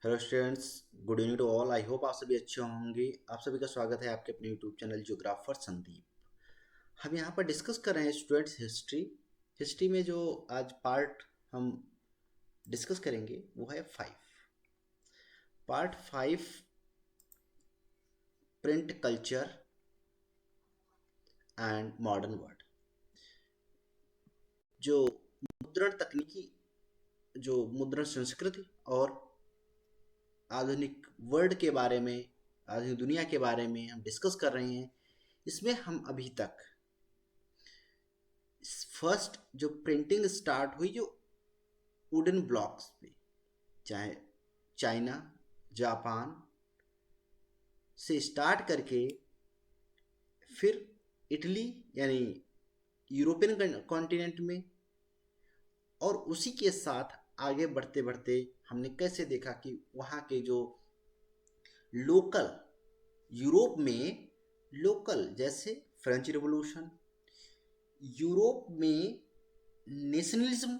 Hello students, good evening to all. I hope आप सभी अच्छे होंगे। आप सभी का स्वागत है आपके अपने यूट्यूब चैनल जियोग्राफर संदीप। हम यहाँ पर डिस्कस कर रहे हैं स्टूडेंट्स हिस्ट्री। हिस्ट्री में जो आज पार्ट हम डिस्कस करेंगे वो है 5। Part 5, print culture and modern world. जो मुद्रण तकनीकी, जो मुद्रण संस्कृति और आधुनिक वर्ल्ड के बारे में, आधुनिक दुनिया के बारे में हम डिस्कस कर रहे हैं। इसमें हम अभी तक फर्स्ट जो प्रिंटिंग स्टार्ट हुई, जो वुडन ब्लॉक्स पे, चाहे चाइना, जापान से स्टार्ट करके फिर इटली यानी यूरोपियन कॉन्टिनेंट में, और उसी के साथ आगे बढ़ते बढ़ते हमने कैसे देखा कि वहाँ के जो लोकल, यूरोप में लोकल, जैसे फ्रेंच रिवॉल्यूशन, यूरोप में नेशनलिज्म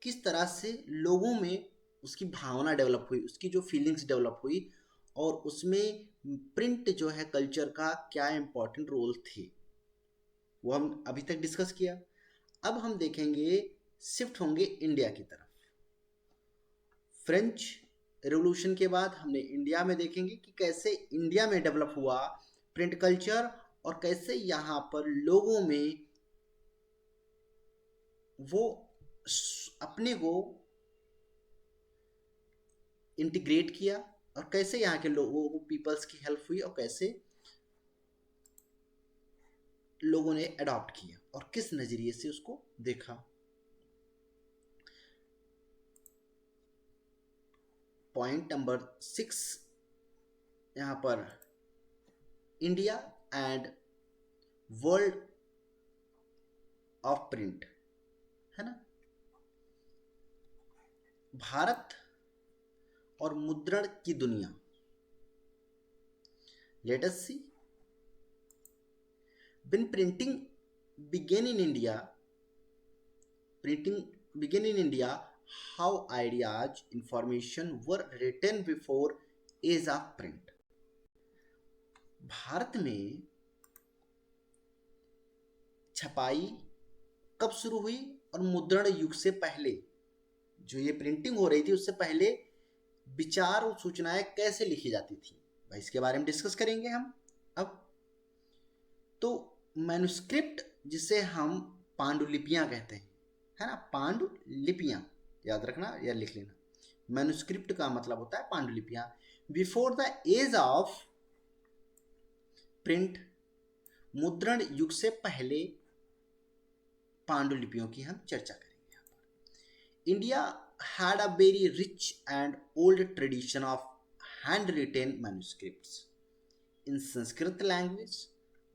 किस तरह से लोगों में उसकी भावना डेवलप हुई, उसकी जो फीलिंग्स डेवलप हुई, और उसमें प्रिंट जो है कल्चर का क्या इम्पोर्टेंट रोल थे, वो हम अभी तक डिस्कस किया। अब हम देखेंगे, शिफ्ट होंगे इंडिया की तरफ। फ्रेंच रेवोल्यूशन के बाद हमने इंडिया में देखेंगे कि कैसे इंडिया में डेवलप हुआ प्रिंट कल्चर, और कैसे यहाँ पर लोगों में वो अपने को इंटीग्रेट किया, और कैसे यहाँ के लोगों को, पीपल्स की हेल्प हुई, और कैसे लोगों ने अडॉप्ट किया और किस नजरिए से उसको देखा। पॉइंट नंबर 6 यहाँ पर, India and world of print, है ना। भारत और मुद्रण की दुनिया। Let us see, when printing began in India, how ideas, information were written before age of print। Bharat में छपाई कब शुरू हुई, और मुद्रण युग से पहले जो ये प्रिंटिंग हो रही थी उससे पहले विचार और सूचनाएं कैसे लिखी जाती थी, भाई इसके बारे में डिस्कस करेंगे हम। अब तो मैन्युस्क्रिप्ट, जिसे हम पांडुलिपियां कहते हैं, है ना, पांडुलिपियां, याद रखना या लिख लेना। मैन्युस्क्रिप्ट का मतलब होता है पांडुलिपियां। Before the age of print, मुद्रण युग से पहले पांडुलिपियों की हम चर्चा करेंगे यहाँ पर। India had a very rich and old tradition of hand retain manuscripts in Sanskrit language,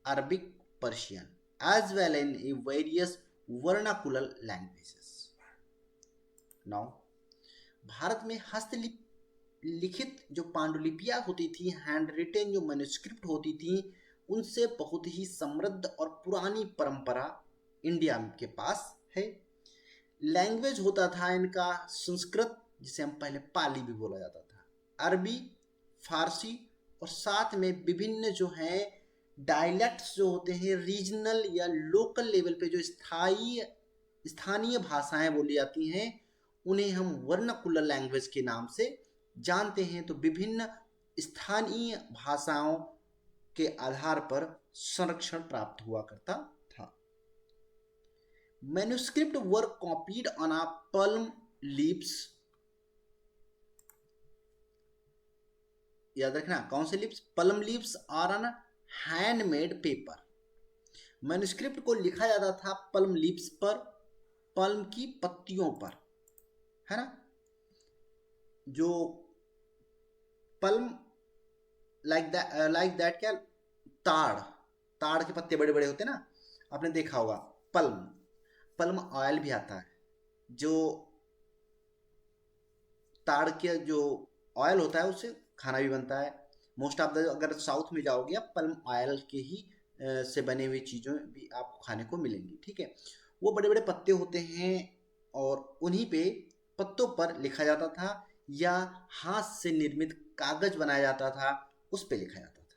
Arabic, Persian, as well in various vernacular languages. Now, Bharat में हस्तलिखित जो पांडुलिपियां होती थी, हैंड रिटेन जो मैन्युस्क्रिप्ट होती थी, उनसे बहुत ही समृद्ध और पुरानी परंपरा इंडिया के पास है। लैंग्वेज होता था इनका संस्कृत, जिसे हम पहले पाली भी बोला जाता था, अरबी, फारसी, और साथ में विभिन्न जो हैं डायलेक्ट्स जो होते हैं, रीजनल या लोकल लेवल पे जो स्थानीय भाषाएं बोली जाती हैं, उन्हें हम वर्नाकुलर लैंग्वेज के नाम से जानते हैं। तो विभिन्न स्थानीय भाषाओं के आधार पर संरक्षण प्राप्त हुआ करता था। Manuscript were copied on a plum leaves, याद रखना कौन से लिप्स, पल्म लीव्स, और ऑन हैंडमेड पेपर। मैन्युस्क्रिप्ट को लिखा जाता था पल्म लीव्स पर, पल्म की पत्तियों पर, है ना। जो पल्म, लाइक दैट क्या, ताड़, ताड़ के पत्ते बड़े बड़े होते हैं ना, आपने देखा होगा। पल्म, पल्म ऑयल भी आता है, जो ताड़ के जो ऑयल होता है उससे खाना भी बनता है। मोस्ट ऑफ द, अगर साउथ में जाओगे आप, पल्म ऑयल के ही से बने हुई चीज़ें भी आपको खाने को मिलेंगी, ठीक है। वो बड़े बड़े पत्ते होते हैं, और उन्हीं पे पत्तों पर लिखा जाता था। या हाथ से निर्मित कागज बनाया जाता था, उस पे लिखा जाता था।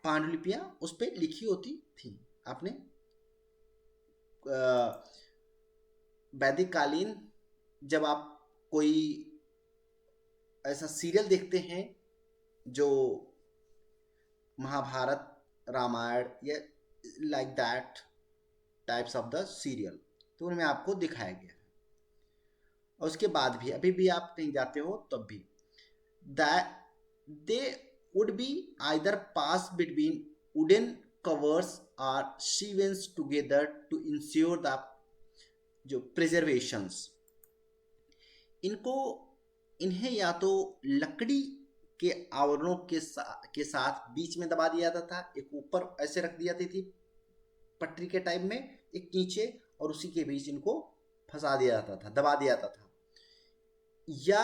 पांडुलिपियां उस पे लिखी होती थी। आपने वैदिक कालीन जब आप कोई ऐसा सीरियल देखते हैं जो महाभारत, रामायण या like that types of the serial, तो उनमें आपको दिखाया गया है। और उसके बाद भी अभी भी आप कहीं जाते हो तब भी that they would be either pass between wooden covers और शीवेंस टुगेदर टू इंश्योर द जो प्रिजर्वेशंस। इनको इन्हें या तो लकड़ी के आवरणों के साथ बीच में दबा दिया जाता था, एक ऊपर ऐसे रख दी जाती थी पटरी के टाइप में, एक नीचे, और उसी के बीच इनको फंसा दिया जाता था, दबा दिया जाता था, या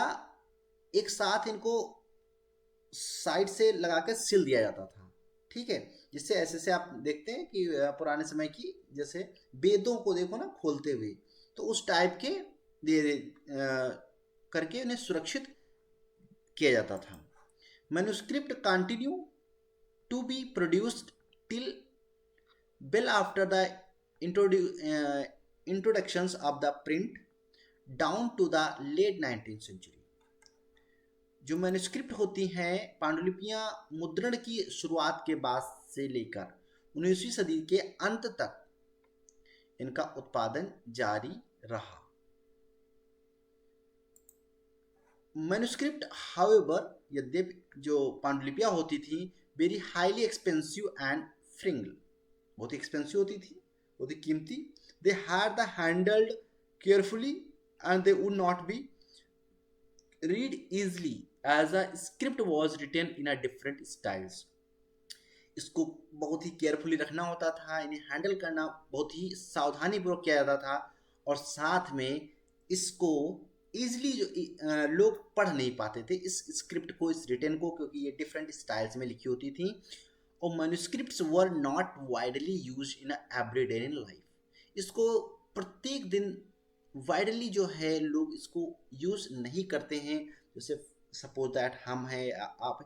एक साथ इनको साइड से लगाकर सिल दिया जाता था। ठीक है, जिससे ऐसे से आप देखते हैं कि पुराने समय की जैसे वेदों को देखो ना खोलते हुए, तो उस टाइप के दे करके उन्हें सुरक्षित किया जाता था। Manuscript continue to be produced till well after the introductions of the print down to the late 19th century। जो मैन्युस्क्रिप्ट होती हैं पांडुलिपियां मुद्रण की शुरुआत के बाद से लेकर 19वीं सदी के अंत तक इनका उत्पादन जारी रहा। मैन्युस्क्रिप्ट हाउएवर, यद्यपि जो पांडुलिपियां होती थी very highly expensive and fragile, बहुत ही एक्सपेंसिव होती थी, बहुत ही कीमती। They had the handled carefully and they would not be read easily as a script was written in a different styles. इसको बहुत ही केयरफुली रखना होता था, इन्हें हैंडल करना बहुत ही सावधानी पूर्वक किया जाता था, और साथ में इसको इजली जो लोग पढ़ नहीं पाते थे इस स्क्रिप्ट को, इस रिटन को, क्योंकि ये डिफरेंट स्टाइल्स में लिखी होती थी। और manuscripts were not widely use in everyday in life. इसको प्रत्येक दिन वाइडली जो है लोग इसको यूज नहीं करते हैं। जैसे सपोज दैट हम हैं, आप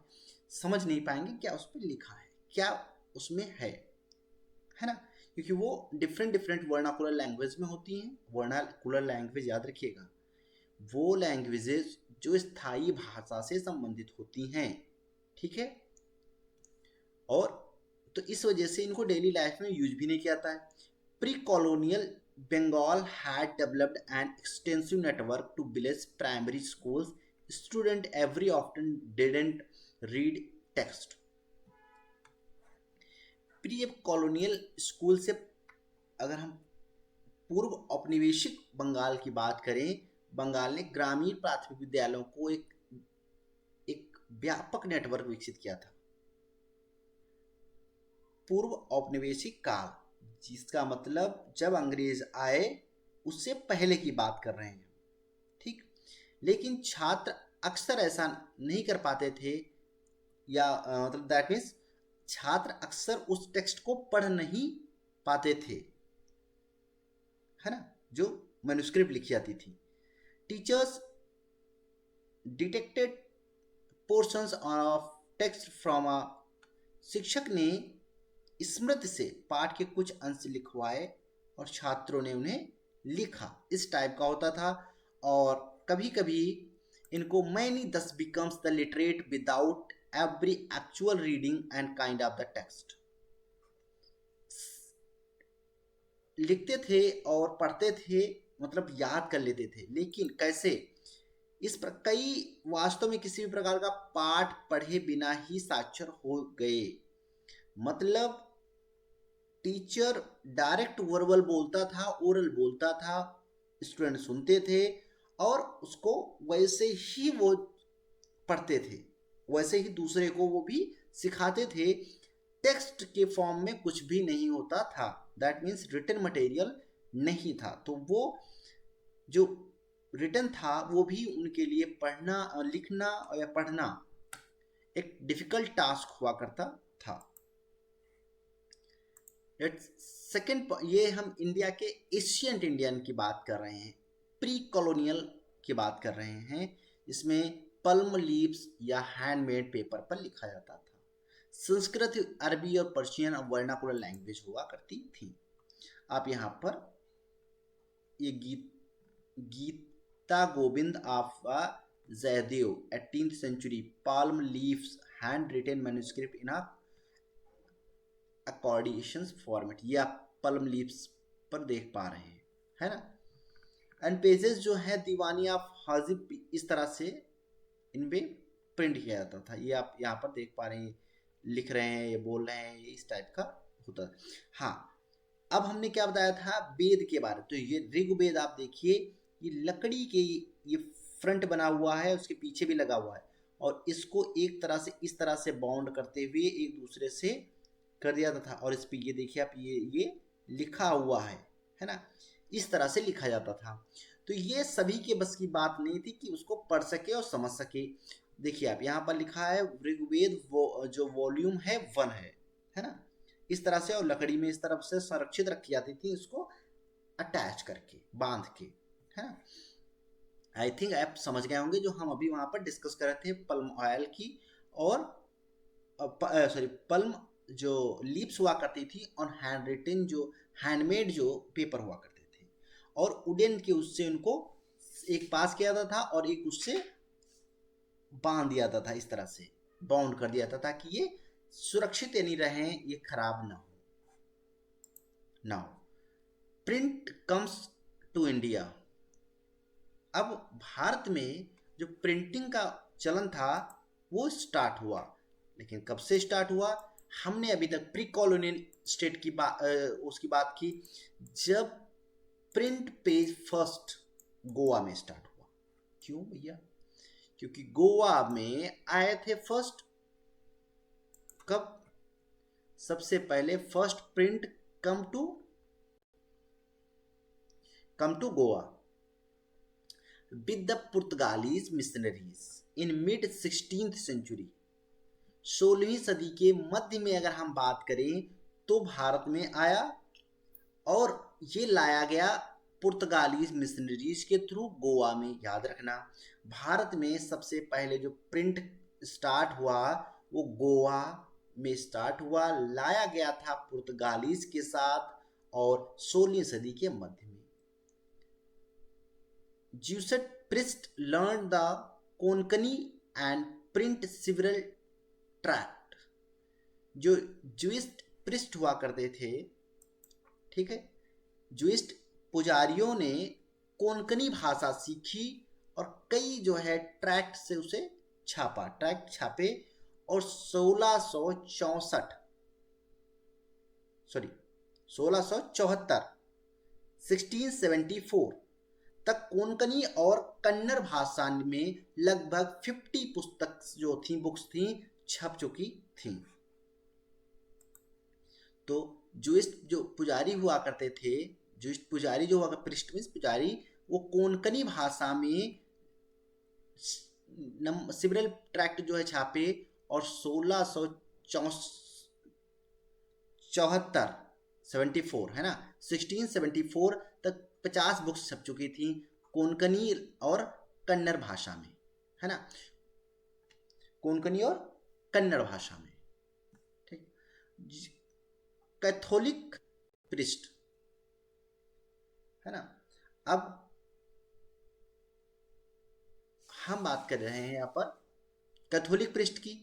समझ नहीं पाएंगे क्या उस पर लिखा है, क्या उसमें है ना, क्योंकि वो डिफरेंट डिफरेंट वर्नाकुलर लैंग्वेज में होती हैं। वर्नाकुलर लैंग्वेज याद रखिएगा, वो लैंग्वेजेस जो स्थायी भाषा से संबंधित होती हैं। ठीक है, और तो इस वजह से इनको डेली लाइफ में यूज भी नहीं किया जाता है। Pre colonial Bengal had developed an extensive network to village primary schools. Student every often didn't read text. Pre colonial school से अगर हम पूर्व औपनिवेशिक बंगाल की बात करें, बंगाल ने ग्रामीण प्राथमिक विद्यालयों को एक व्यापक नेटवर्क विकसित किया था। पूर्व औपनिवेशिक काल, जिसका मतलब जब अंग्रेज आए उससे पहले की बात कर रहे हैं। ठीक, लेकिन छात्र अक्सर ऐसा नहीं कर पाते थे, या मतलब दैट मीन्स छात्र अक्सर उस टेक्स्ट को पढ़ नहीं पाते थे, है ना, जो मैन्युस्क्रिप्ट लिखी जाती थी। Teachers detected portions of text from a, शिक्षक ने स्मृति से पाठ के कुछ अंश लिखवाए और छात्रों ने उन्हें लिखा, इस टाइप का होता था। और कभी कभी इनको मैनी दस becomes the literate without every actual reading and kind of the text. लिखते थे और पढ़ते थे, मतलब याद कर लेते थे, लेकिन कैसे, इस पर कई वास्तव में किसी भी प्रकार का पाठ पढ़े बिना ही साक्षर हो गए। मतलब टीचर डायरेक्ट वर्बल बोलता था, ओरल बोलता था, स्टूडेंट सुनते थे और उसको वैसे ही वो पढ़ते थे, वैसे ही दूसरे को वो भी सिखाते थे। टेक्स्ट के फॉर्म में कुछ भी नहीं होता था, दैट मीन्स रिटन मटेरियल नहीं था। तो वो जो रिटन था वो भी उनके लिए पढ़ना, लिखना या पढ़ना एक डिफिकल्ट टास्क हुआ करता था। सेकेंड, ये हम इंडिया के एशियंट इंडियन की बात कर रहे हैं, प्री कॉलोनियल की बात कर रहे हैं। इसमें पल्म लीव्स या हैंडमेड पेपर पर लिखा जाता था। संस्कृत, अरबी और पर्शियन वर्नाकुलर लैंग्वेज हुआ करती थी। आप यहाँ पर ये Gita Govind of Jayadev 18th century palm leaves handwritten manuscript in a accordion format, ये आप palm leaves पर देख पा रहे हैं, है ना। एंड पेजेस जो है दीवानी ऑफ हाजिब इस तरह से इनपे प्रिंट किया जाता था। ये आप यहाँ पर देख पा रहे हैं, लिख रहे हैं, ये बोल रहे हैं, ये इस टाइप का होता था। हाँ, अब हमने क्या बताया था वेद के बारे में। तो ये ऋग्वेद आप देखिए, ये लकड़ी के ये फ्रंट बना हुआ है, उसके पीछे भी लगा हुआ है, और इसको एक तरह से इस तरह से बाउंड करते हुए एक दूसरे से कर दिया था। और इस पे ये देखिए आप, ये लिखा हुआ है ना, इस तरह से लिखा जाता था। तो ये सभी के बस की बात नहीं थी कि उसको पढ़ सके और समझ सके। देखिए आप यहाँ पर लिखा है ऋग्वेद जो वॉल्यूम है 1 है ना, इस तरह से, और लकड़ी में इस तरफ से संरक्षित रखी जाती थी, इसको अटैच करके, बांध के, है ना। आई थिंक आप समझ गए होंगे जो हम अभी वहां पर डिस्कस कर रहे थे पल्म ऑयल की, और सॉरी पल्म जो लीव्स हुआ करती थी, और हैंड रिटन जो हैंडमेड जो पेपर हुआ करते थे, और वुडन के उससे उनको एक पास किया जाता था और एक उससे बांध दिया जाता था, इस तरह से बाउंड कर दिया जाता था ताकि ये सुरक्षित नहीं रहे, ये खराब ना हो। Now print comes to India. अब भारत में जो प्रिंटिंग का चलन था वो स्टार्ट हुआ, लेकिन कब से स्टार्ट हुआ? हमने अभी तक प्री कॉलोनियल स्टेट की उसकी बात की, जब प्रिंट पेज फर्स्ट गोवा में स्टार्ट हुआ। क्यों भैया? क्योंकि गोवा में आए थे फर्स्ट, कब? सबसे पहले first print come to Goa with the Portuguese missionaries in mid 16th century। 16वीं सदी के मध्य में अगर हम बात करें तो भारत में आया, और ये लाया गया पुर्तगालीज मिशनरीज के थ्रू गोवा में। याद रखना, भारत में सबसे पहले जो प्रिंट स्टार्ट हुआ वो गोवा में स्टार्ट हुआ, लाया गया था पुर्तगालीज के साथ, और 16वीं सदी के मध्य में। Jesuit priest learned the Konkani and print several tract। जो ज्यूइस्ट प्रिस्ट हुआ करते थे, ठीक है, ज्यूइस्ट पुजारियों ने कोंकणी भाषा सीखी और कई जो है ट्रैक्ट से उसे छापा, ट्रैक्ट छापे, और 1674 तक कोंकणी और कन्नड़ भाषा में लगभग 50 पुस्तक जो थी, बुक्स थी, छप चुकी थी। तो ज्यूइस्ट जो पुजारी हुआ करते थे, ज्यूइस्ट पुजारी जो हुआ, प्रिस्ट मींस पुजारी, वो कोंकणी भाषा में सिवरल ट्रैक्ट जो है छापे, और 1674 है ना, 1674 तक 50 बुक्स छप चुकी थी कोंकणी और कन्नड़ भाषा में, है ना, कोंकणी और कन्नड़ भाषा में। ठीक, कैथोलिक प्रिस्ट, है ना। अब हम बात कर रहे हैं यहाँ पर कैथोलिक प्रिस्ट की।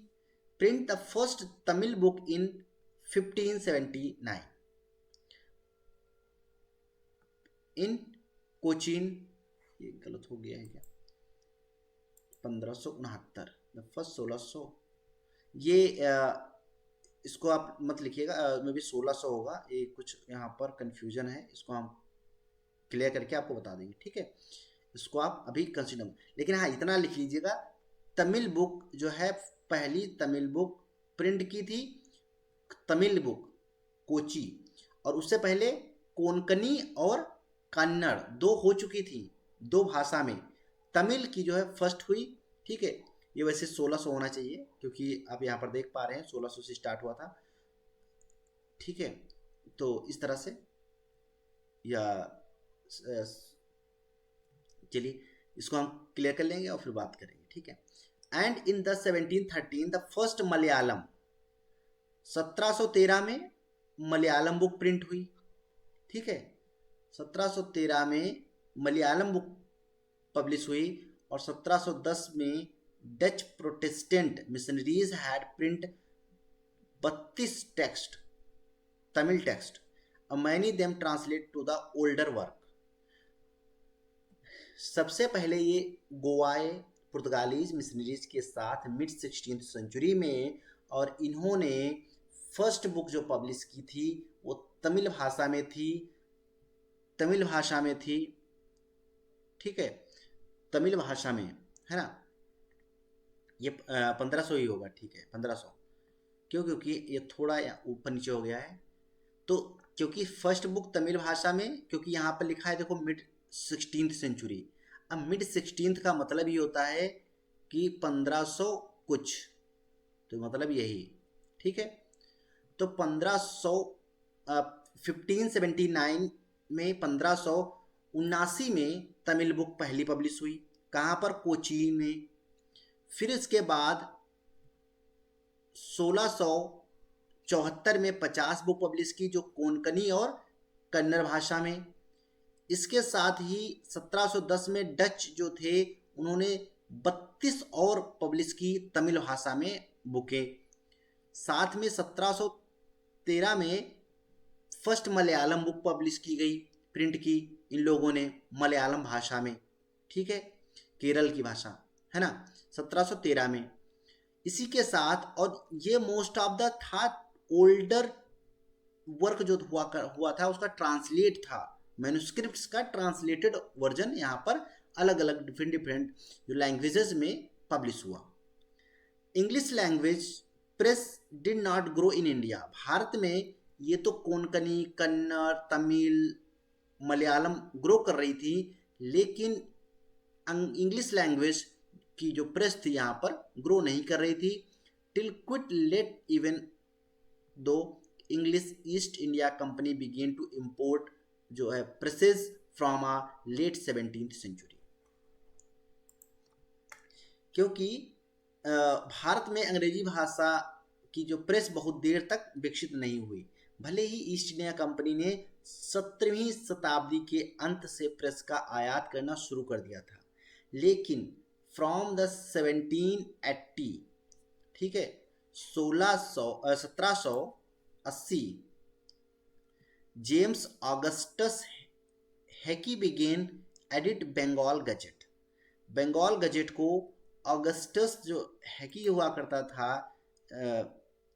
Print the first Tamil book in 1579 इन कोचीन। ये गलत हो गया है क्या? 1569 फर्स्ट 1600, ये इसको आप मत लिखिएगा, मे भी 1600 होगा, ये कुछ यहाँ पर कंफ्यूजन है, इसको हम क्लियर करके आपको बता देंगे, ठीक है। इसको आप अभी कंसिडर, लेकिन हाँ इतना लिख लीजिएगा, तमिल बुक जो है, पहली तमिल बुक प्रिंट की थी तमिल बुक कोची, और उससे पहले कोंकणी और कन्नड़ दो हो चुकी थी, दो भाषा में। तमिल की जो है फर्स्ट हुई, ठीक है। ये वैसे 1600 होना चाहिए, क्योंकि आप यहाँ पर देख पा रहे हैं 1600 से स्टार्ट हुआ था, ठीक है। तो इस तरह से, या चलिए इसको हम क्लियर कर लेंगे और फिर बात करेंगे, ठीक है। And in the 1713 the first Malayalam, 1713 में मलयालम बुक प्रिंट हुई, ठीक है। 1713 में मलयालम बुक पब्लिश हुई और 1710 में Dutch protestant missionaries had print 32 text, Tamil text, many them translate to the older work. सबसे पहले ये गोवाए पुर्तगालीज मिशनरीज के साथ मिड 16th सेंचुरी में, और इन्होंने फर्स्ट बुक जो पब्लिश की थी वो तमिल भाषा में थी, तमिल भाषा में थी, ठीक है, तमिल भाषा में, है ना। ये 1500 ही होगा, ठीक है, 1500, क्यों, क्योंकि ये थोड़ा ऊपर नीचे हो गया है। तो क्योंकि फर्स्ट बुक तमिल भाषा में, क्योंकि यहाँ पर लिखा है देखो मिड 16th सेंचुरी, अब मिड 16th का मतलब ये होता है कि 1500 कुछ, तो मतलब यही, ठीक है। तो 1579 में, 1579 में तमिल बुक पहली पब्लिश हुई, कहाँ पर, कोचीन में। फिर इसके बाद 1674 में 50 बुक पब्लिश की जो कोंकणी और कन्नड़ भाषा में। इसके साथ ही 1710 में डच जो थे उन्होंने 32 और पब्लिश की तमिल भाषा में बुकें। साथ में 1713 में फर्स्ट मलयालम बुक पब्लिश की गई, प्रिंट की इन लोगों ने मलयालम भाषा में, ठीक है, केरल की भाषा, है ना, 1713 में। इसी के साथ, और ये मोस्ट ऑफ द था ओल्डर वर्क जो हुआ था उसका ट्रांसलेट था, मैन्युस्क्रिप्ट्स का ट्रांसलेटेड वर्जन यहाँ पर अलग अलग डिफरेंट जो लैंग्वेजेस में पब्लिश हुआ। English language press did not grow in India. Bharat में ये तो कोंकणी, कन्नड़, तमिल, मलयालम ग्रो कर रही थी, लेकिन इंग्लिश लैंग्वेज की जो प्रेस थी यहाँ पर ग्रो नहीं कर रही थी। Till quite late even though English East India Company began to import जो है presses from a late 17th century. क्योंकि भारत में अंग्रेजी भाषा की जो प्रेस बहुत देर तक विकसित नहीं हुई, भले ही ईस्ट इंडिया कंपनी ने 17वीं शताब्दी के अंत से प्रेस का आयात करना शुरू कर दिया था, लेकिन फ्रॉम द 1780, ठीक है, 1780 James Augustus Hickey began edit Bengal Gazette. Bengal Gazette को ऑगस्टस जो हैकी हुआ करता था,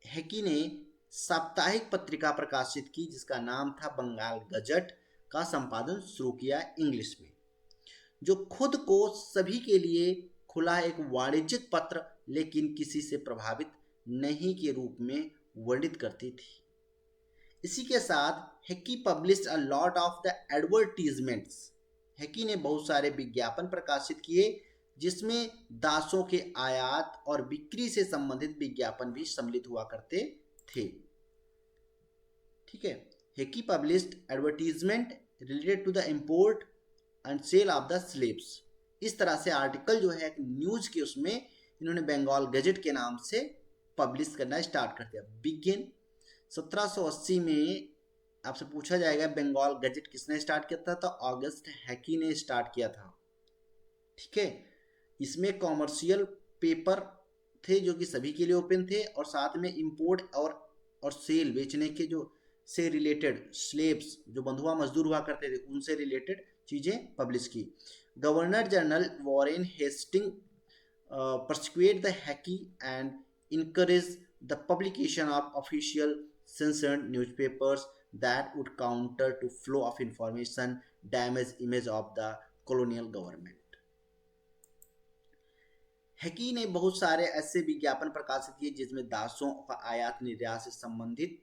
हैकी ने साप्ताहिक पत्रिका प्रकाशित की जिसका नाम था बंगाल गजट का संपादन शुरू किया इंग्लिश में, जो खुद को सभी के लिए खुला एक वाणिज्यिक पत्र लेकिन किसी से प्रभावित नहीं के रूप में वर्णित करती थी। इसी के साथ हैकी published a lot of the advertisements. हैकी ने बहुत सारे विज्ञापन प्रकाशित किए जिसमें दासों के आयात और बिक्री से संबंधित विज्ञापन भी सम्मिलित हुआ करते थे, ठीक है। Hickey published advertisement related to the import and sale of the slaves. इस तरह से आर्टिकल जो है न्यूज के उसमें इन्होंने बंगाल गजेट के नाम से पब्लिश करना स्टार्ट कर दिया। बिगिन 1780 में आपसे पूछा जाएगा बंगाल गजेट किसने स्टार्ट किया था, तो ऑगस्ट हैकी ने स्टार्ट किया था, ठीक है। इसमें कॉमर्शियल पेपर थे जो कि सभी के लिए ओपन थे, और साथ में इंपोर्ट और सेल, बेचने के जो से रिलेटेड स्लेव्स जो बंधुआ मजदूर हुआ करते थे उनसे रिलेटेड चीजें पब्लिश की। Governor general Warren Hasting persuade the Hackey and encourage the publication of official censored newspapers that would counter to flow of information, damage image of the colonial government. हैकी ने बहुत सारे ऐसे विज्ञापन प्रकाशित किए जिसमें दासों का आयात निर्यात से संबंधित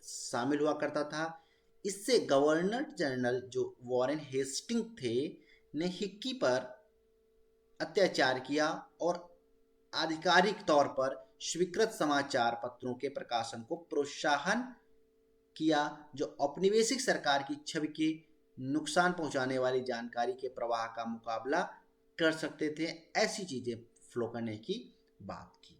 शामिल हुआ करता था। इससे गवर्नर जनरल जो वॉरेन हेस्टिंग थे ने हिक्की पर अत्याचार किया और आधिकारिक तौर पर स्वीकृत समाचार पत्रों के प्रकाशन को प्रोत्साहन किया जो औपनिवेशिक सरकार की छवि के नुकसान पहुंचाने वाली जानकारी के प्रवाह का मुकाबला कर सकते थे, ऐसी चीज़ें फ्लो करने की बात की।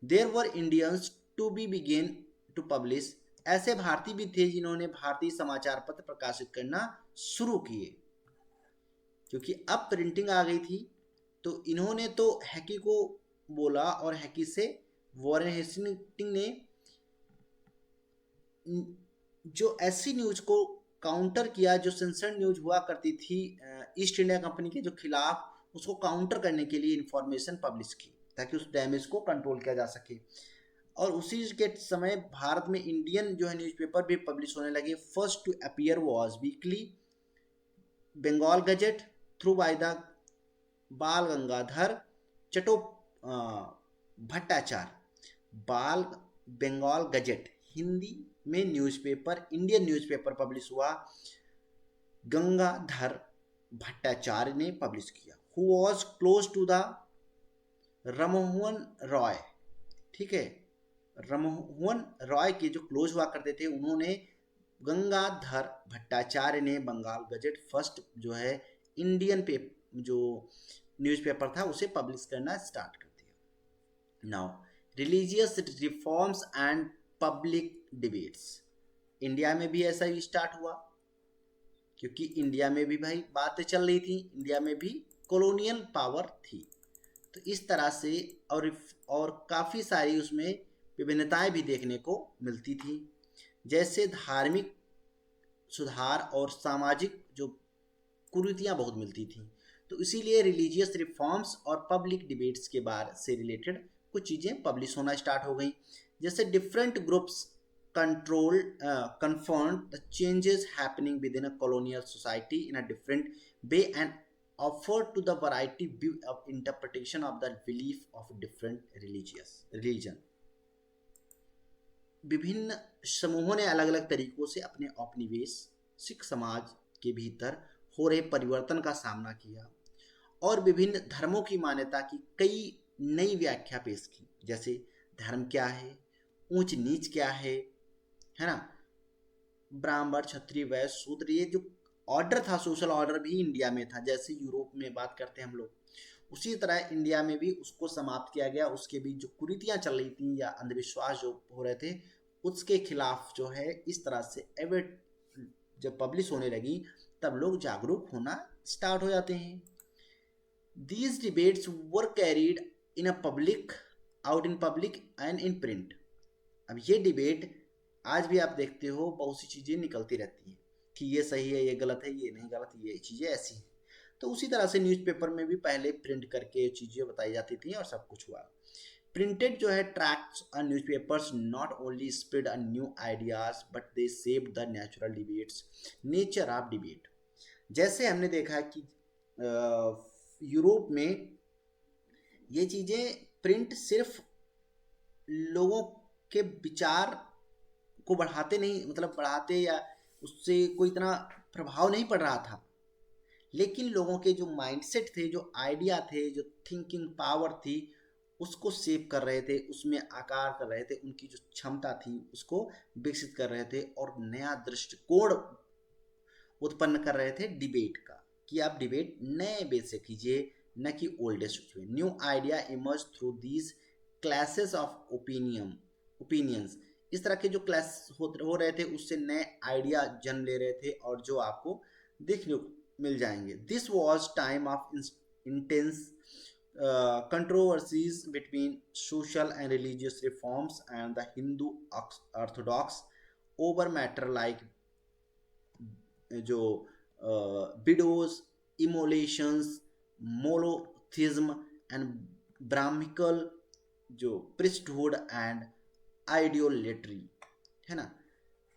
There were Indians to be began to publish, ऐसे भारतीय भी थे जिन्होंने भारतीय समाचार पत्र प्रकाशित करना शुरू किए, क्योंकि अब प्रिंटिंग आ गई थी। तो इन्होंने तो हैकी को बोला और हैकी से वॉरेन हेस्टिंग्स ने जो ऐसी न्यूज को काउंटर किया जो सेंसर्ड न्यूज हुआ करती थी ईस्ट इंडिया कंपनी के जो खिलाफ, उसको काउंटर करने के लिए इंफॉर्मेशन पब्लिश की ताकि उस डैमेज को कंट्रोल किया जा सके। और उसी के समय भारत में इंडियन जो है न्यूज़पेपर भी पब्लिश होने लगे। First to appear was weekly Bengal Gazette through by the Bal Gangadhar Bhattacharya. बाल बंगाल गजेट हिंदी में न्यूज़पेपर, इंडियन न्यूज़पेपर पब्लिश हुआ, गंगाधर भट्टाचार्य ने पब्लिश किया, who was close to the Rammohan Roy. ठीक है, राममोहन रॉय के जो क्लोज हुआ करते थे, उन्होंने गंगाधर भट्टाचार्य ने बंगाल गजेट फर्स्ट जो है इंडियन पेपर जो न्यूज़पेपर था उसे पब्लिश करना स्टार्ट कर दिया। Now religious reforms and public debates, India में भी ऐसा ही स्टार्ट हुआ, क्योंकि इंडिया में भी भाई बातें चल रही थी, इंडिया में भी कॉलोनियल पावर थी। तो इस तरह से और काफ़ी सारी उसमें विभिन्नताएं भी देखने को मिलती थी, जैसे धार्मिक सुधार और सामाजिक जो कुरीतियाँ बहुत मिलती थी। तो इसीलिए रिलीजियस रिफॉर्म्स और पब्लिक डिबेट्स के बारे से रिलेटेड कुछ चीज़ें पब्लिश होना स्टार्ट हो गई, जैसे different groups control confront the changes happening within a colonial society in a different way and offer to the variety view of interpretation of the belief of different religion। विभिन्न समूहों ने अलग अलग तरीकों से अपने औपनिवेशिक समाज के भीतर हो रहे परिवर्तन का सामना किया और विभिन्न धर्मों की मान्यता की कई नई व्याख्या पेश की, जैसे धर्म क्या है, ऊंच नीच क्या है ना, ब्राह्मण क्षत्रिय वैश्य शूद्र, ये जो ऑर्डर था, सोशल ऑर्डर भी इंडिया में था, जैसे यूरोप में बात करते हैं हम लोग, उसी तरह इंडिया में भी उसको समाप्त किया गया। उसके बीच जो कुरीतियाँ चल रही थी या अंधविश्वास जो हो रहे थे, उसके खिलाफ जो है इस तरह से एवेट जब पब्लिश होने लगी तब लोग जागरूक होना स्टार्ट हो जाते हैं। These debates were carried in a public out in public and in print. अब ये डिबेट आज भी आप देखते हो, बहुत सी चीज़ें निकलती रहती हैं कि ये सही है, ये गलत है, ये नहीं गलत, ये चीज़ें ऐसी हैं। तो उसी तरह से न्यूज़पेपर में भी पहले प्रिंट करके चीज़ें बताई जाती थी और सब कुछ हुआ। प्रिंटेड जो है ट्रैक्ट्स और newspapers not only spread a new ideas but they saved the natural debates, nature of debate. जैसे हमने देखा कि यूरोप में ये चीज़ें प्रिंट सिर्फ लोगों के विचार को बढ़ाते नहीं, मतलब बढ़ाते या उससे कोई इतना प्रभाव नहीं पड़ रहा था, लेकिन लोगों के जो माइंडसेट थे, जो आइडिया थे, जो थिंकिंग पावर थी, उसको सेव कर रहे थे, उसमें आकार कर रहे थे, उनकी जो क्षमता थी उसको विकसित कर रहे थे और नया दृष्टिकोण उत्पन्न कर रहे थे डिबेट का, कि आप डिबेट नए बेस से कीजिए, न कि oldest way. New idea emerge through these classes of opinions. इस तरह के जो क्लास हो रहे थे उससे नए आइडिया जन्म ले रहे थे और जो आपको देखने को मिल जाएंगे। This was time of intense controversies between social and religious reforms and the Hindu orthodox over matter like जो widows, immolations, monotheism and brahminical जो priesthood and idolatry है ना।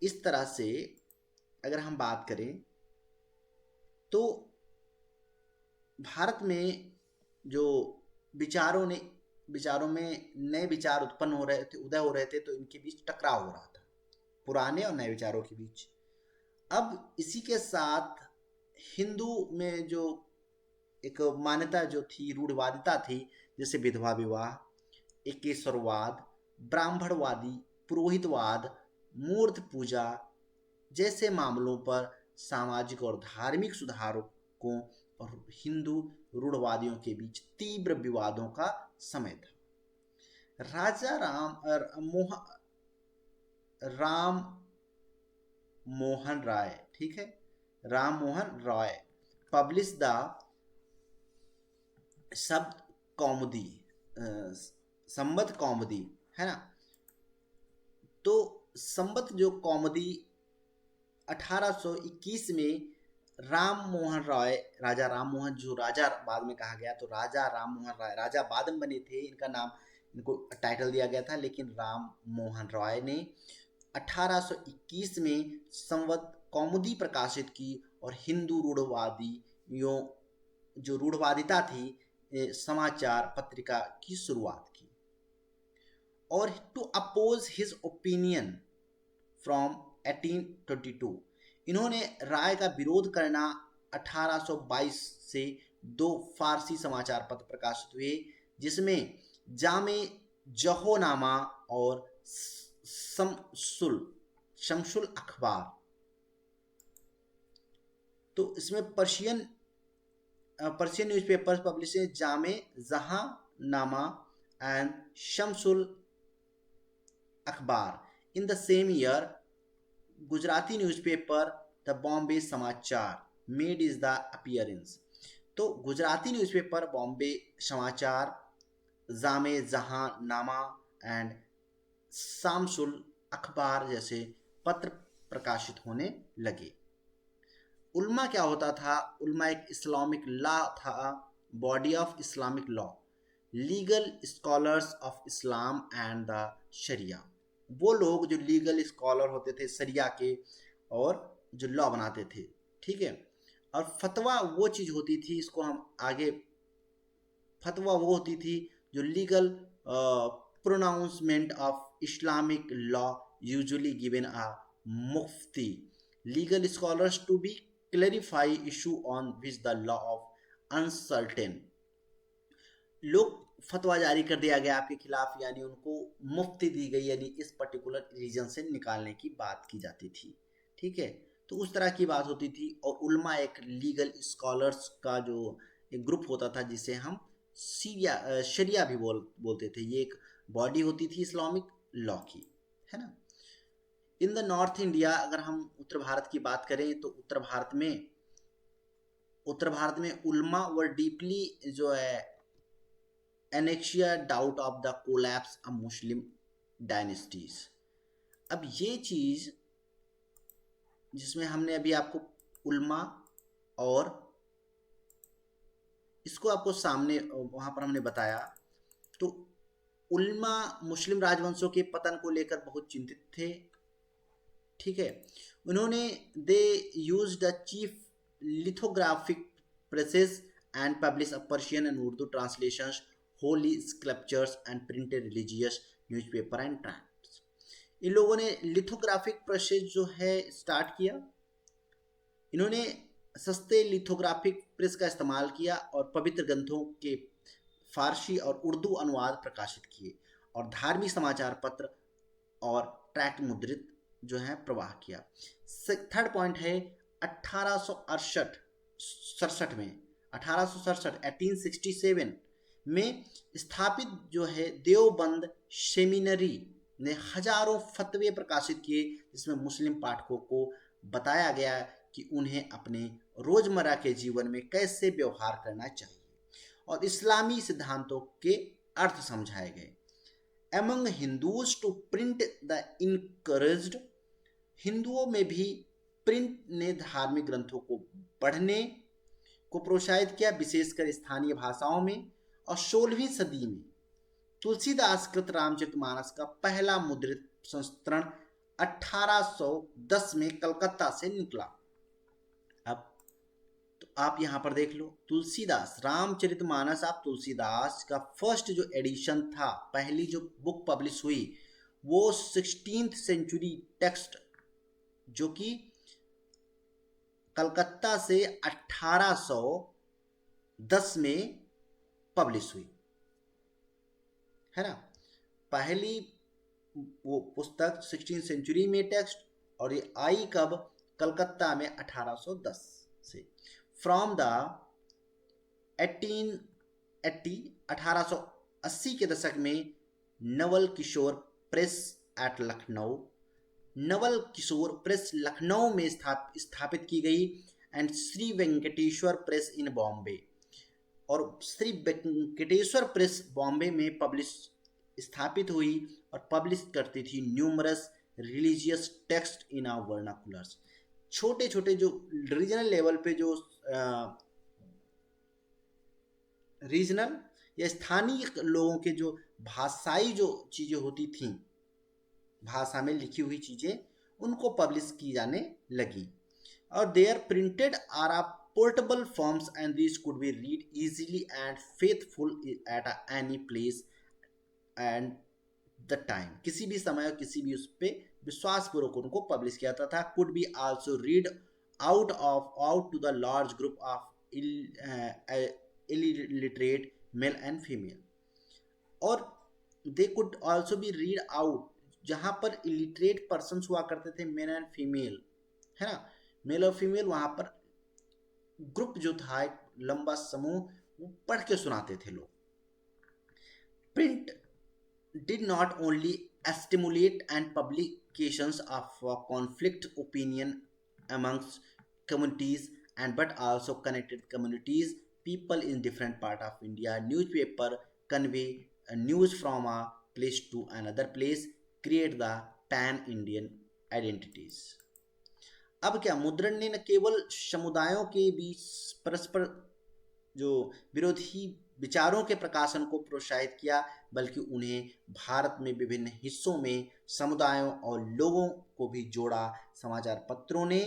इस तरह से अगर हम बात करें तो भारत में जो विचारों में नए विचार उत्पन्न हो रहे थे, उदय हो रहे थे, तो इनके बीच टकराव हो रहा था, पुराने और नए विचारों के बीच। अब इसी के साथ हिंदू में जो एक मान्यता जो थी, रूढ़वादिता थी, जैसे विधवा विवाह, एकेश्वरवाद, ब्राह्मणवादी, पुरोहितवाद, मूर्त पूजा जैसे मामलों पर सामाजिक और धार्मिक सुधारकों और हिंदू रूढ़वादियों के बीच तीव्र विवादों का समय था। राजा राम मोहन राय, ठीक है, राम मोहन राय पब्लिश द शब्द कौमुदी, संबत कौमुदी, है ना। तो संबत जो कौमुदी 1821 में राम मोहन राय, राजा राम मोहन, जो राजा बाद में कहा गया, तो राजा राम मोहन राय, राजा बाद में बने थे, इनका नाम, इनको टाइटल दिया गया था, लेकिन राम मोहन राय ने 1821 में संवत कौमुदी प्रकाशित की और हिंदू रूढ़वादियों, जो रूढ़वादिता थी, समाचार पत्रिका की शुरुआत की। और to oppose his opinion from 1822, इन्होंने राय का विरोध करना 1822 से 2 फारसी समाचार पत्र प्रकाशित हुए, जिसमें जामे जहोनामा और शमसुल अखबार। तो इसमें पर्शियन न्यूज़पेपर्स पब्लिश है, जामे जहानामा एंड शमसुल अखबार। In the same year Gujarati newspaper the Bombay समाचार मेड इज द अपीयरेंस। तो गुजराती न्यूज़पेपर बॉम्बे समाचार, जामे जहानामा एंड शामसुल अखबार जैसे पत्र प्रकाशित होने लगे। उल्मा क्या होता था? उल्मा एक इस्लामिक लॉ था, body of Islamic law, legal scholars of Islam and the Sharia. वो लोग जो लीगल स्कॉलर होते थे शरिया के और जो लॉ बनाते थे, ठीक है। और फतवा वो चीज़ होती थी, इसको हम आगे, फतवा वो होती थी जो legal pronouncement of Islamic law usually given a mufti legal scholars to be clarify issue on which the law of uncertain. लोग फतवा जारी कर दिया गया आपके खिलाफ, यानी उनको मुफ्ती दी गई, यानी इस पर्टिकुलर रीजन से निकालने की बात की जाती थी, ठीक है। तो उस तरह की बात होती थी। और उल्मा एक लीगल स्कॉलर्स का जो एक ग्रुप होता था, जिसे हम शरिया भी बोलते थे। ये एक बॉडी होती थी इस्लामिक लॉ की, है ना। इन द नॉर्थ इंडिया, अगर हम उत्तर भारत की बात करें, तो उत्तर भारत में उल्मा वर डीपली जो है anxious doubt of the collapse of Muslim dynasties. अब ये चीज जिसमें हमने अभी आपको उल्मा और इसको आपको सामने वहां पर हमने बताया, तो उल्मा मुस्लिम राजवंशों के पतन को लेकर बहुत चिंतित थे, ठीक है। उन्होंने they use the chief lithographic presses and publish a Persian and Urdu translations, holy sculptures and printed religious newspaper and tracts. इन लोगों ने लिथोग्राफिक प्रोसेस जो है स्टार्ट किया। इन्होंने सस्ते लिथोग्राफिक प्रेस का इस्तेमाल किया और पवित्र ग्रंथों के फारसी और उर्दू अनुवाद प्रकाशित किए और धार्मिक समाचार पत्र और ट्रैक्ट मुद्रित जो है प्रवाह किया। थर्ड पॉइंट है 1867 में स्थापित जो है देवबंद सेमिनरी ने हजारों फतवे प्रकाशित किए, जिसमें मुस्लिम पाठकों को बताया गया कि उन्हें अपने रोजमर्रा के जीवन में कैसे व्यवहार करना चाहिए और इस्लामी सिद्धांतों के अर्थ समझाए गए। Among Hindus to print the encouraged, हिंदुओं में भी प्रिंट ने धार्मिक ग्रंथों को पढ़ने को प्रोत्साहित किया, विशेषकर स्थानीय भाषाओं में। और 16वीं सदी में तुलसीदास कृत रामचरितमानस का पहला मुद्रित संस्करण 1810 में कलकत्ता से निकला। अब तो आप यहां पर देख लो, तुलसीदास रामचरितमानस, आप तुलसीदास का फर्स्ट जो एडिशन था, पहली जो बुक पब्लिश हुई, वो 16th सेंचुरी टेक्स्ट जो कि कलकत्ता से 1810 में पब्लिश हुई, है ना। पहली वो पुस्तक 16th सेंचुरी में टेक्स्ट, और ये आई कब? कलकत्ता में 1810 से। फ्रॉम द 1880 1880 के दशक में Naval Kishore press eight Lucknow, Naval Kishore press Lucknow में स्थापित की गई, and Shri Venkateshwara press in Bombay, और श्री वेंकटेश्वर प्रेस बॉम्बे में पब्लिश स्थापित हुई और पब्लिश करती थी numerous religious text in our vernaculars. छोटे छोटे जो रीजनल लेवल पे जो रीजनल या स्थानीय लोगों के जो भाषाई जो चीज़ें होती थीं, भाषा में लिखी हुई चीज़ें, उनको पब्लिश की जाने लगी। और they are printed are a portable forms and this could be read easily and faithful at any place and the time. किसी भी समय और किसी भी उस पर विश्वासपूर्वक उनको पब्लिश किया जाता था। Could be also read out to the large group of illiterate male and female, और they could also be read out, जहाँ पर इलिटरेट पर्सन हुआ करते थे मेल एंड फीमेल, है ना, मेल और फीमेल, वहाँ पर ग्रुप जो था एक लंबा समूह, वो पढ़ के सुनाते थे लोग। Print did not only stimulate and publications of conflict opinion amongst communities and but also connected communities people in different part of India. Newspaper convey news from a place to another place, create the pan Indian identities. अब क्या मुद्रण ने न केवल समुदायों के बीच परस्पर जो विरोधी विचारों के प्रकाशन को प्रोत्साहित किया, बल्कि उन्हें भारत में विभिन्न हिस्सों में समुदायों और लोगों को भी जोड़ा। समाचार पत्रों ने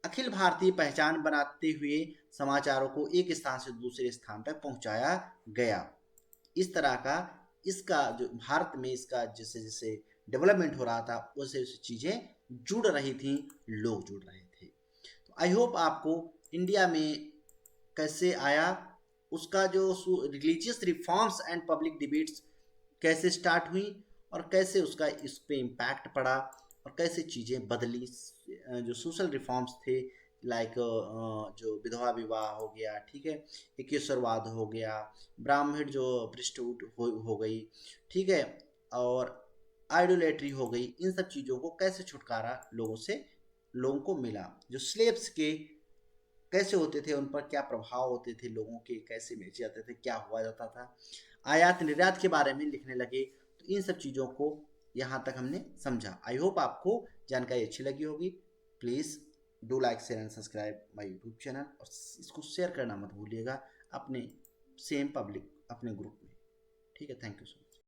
अखिल भारतीय पहचान बनाते हुए समाचारों को एक स्थान से दूसरे स्थान तक पहुंचाया गया। इस तरह का इसका जो भारत में इसका जैसे जैसे डेवलपमेंट हो रहा था, वैसे वैसे चीज़ें जुड़ रही थी, लोग जुड़ रहे थे। तो आई होप आपको इंडिया में कैसे आया, उसका जो religious reforms and public debates कैसे स्टार्ट हुई, और कैसे उसका इस पे इम्पैक्ट पड़ा, और कैसे चीज़ें बदली। जो सोशल रिफॉर्म्स थे, लाइक जो विधवा विवाह हो गया, ठीक है, एकेश्वरवाद हो गया, ब्राह्मण जो पृष्ठभूमि हो गई, ठीक है, और आइडोलेट्री हो गई, इन सब चीज़ों को कैसे छुटकारा लोगों को मिला। जो स्लेब्स के कैसे होते थे, उन पर क्या प्रभाव होते थे, लोगों के कैसे बेचे जाते थे, क्या हुआ जाता था, आयात निर्यात के बारे में लिखने लगे। तो इन सब चीज़ों को यहाँ तक हमने समझा। आई होप आपको जानकारी अच्छी लगी होगी। Please do like share and subscribe my YouTube channel, और इसको शेयर करना मत भूलिएगा अपने सेम पब्लिक अपने ग्रुप में। ठीक है, थैंक यू सो मच।